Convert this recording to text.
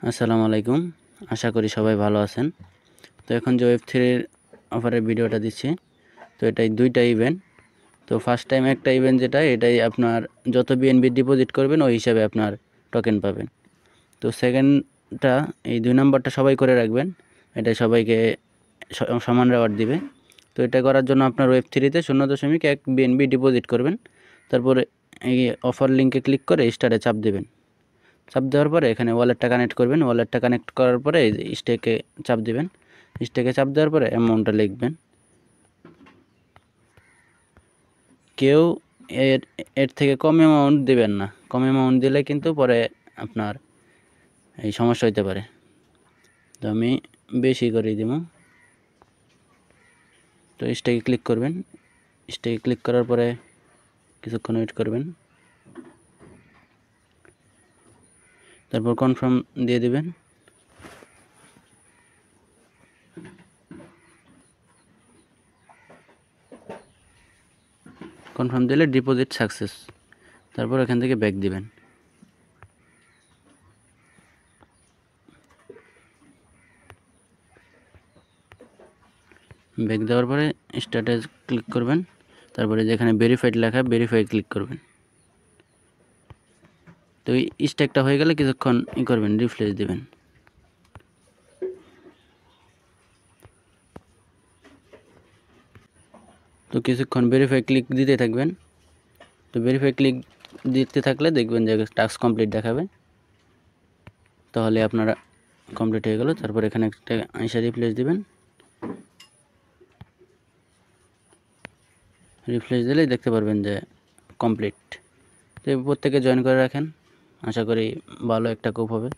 আসসালামু আলাইকুম। আশা করি সবাই ভালো আছেন। তো এখন যে ওয়েব থ্রির অফারের ভিডিওটা দিচ্ছি, তো এটাই দুইটা ইভেন্ট। তো ফার্স্ট টাইম একটা ইভেন্ট যেটা, এটাই আপনার যত বিএনবি ডিপোজিট করবেন ওই হিসাবে আপনার টোকেন পাবেন। তো সেকেন্ডটা, এই 2 নম্বরটা সবাই করে রাখবেন। এটা সবাইকে সমান রেওয়ার্ড দিবে। তো এটা করার জন্য আপনার ওয়েব থ্রিতে 0.1 বিএনবি ডিপোজিট করবেন। তারপরে এই অফার লিঙ্কে ক্লিক করে স্টারে চাপ দেবেন। চাপ দেওয়ার পরে এখানে ওয়ালেটটা কানেক্ট করবেন। ওয়ালেটটা কানেক্ট করার পরে এই যে স্টেকে চাপ দিবেন। স্টেকে চাপ দেওয়ার পরে অ্যামাউন্টটা লিখবেন। কেউ এর থেকে কম অ্যামাউন্ট দিবেন না। কম অ্যামাউন্ট দিলে কিন্তু পরে আপনার এই সমস্যা হইতে পারে। তো আমি বেশি করে দিব। তো স্টেকে ক্লিক করবেন। স্টেকে ক্লিক করার পরে কিছুক্ষণ ওয়েট করবেন। তারপর কনফার্ম দিয়ে দিবেন। কনফার্ম দিলে ডিপোজিট সাকসেস। তারপর এখান থেকে ব্যাক দিবেন। ব্যাক দেওয়ার পরে স্টার্টে ক্লিক করবেন। তারপরে যেখানে ভেরিফাইড লেখা, ভেরিফাই ক্লিক করবেন। তো এই স্ট্যাকটা হয়ে গেলে কিছুক্ষণ করবেন, রিফ্রেশ দিবেন। তো কিছুক্ষণ ভেরিফাই ক্লিক দিতে থাকবেন। তো ভেরিফাই ক্লিক দিতে থাকলে দেখবেন যে টাস্ক কমপ্লিট দেখাবে। তাহলে আপনারা কমপ্লিট হয়ে গেল। তারপর এখানে একটা আইসা রিফ্রেশ দিবেন। রিফ্রেশ দিলেই দেখতে পারবেন যে কমপ্লিট। তো প্রত্যেকে জয়েন করে রাখেন। আশা করি ভালো একটা কোপ হবে।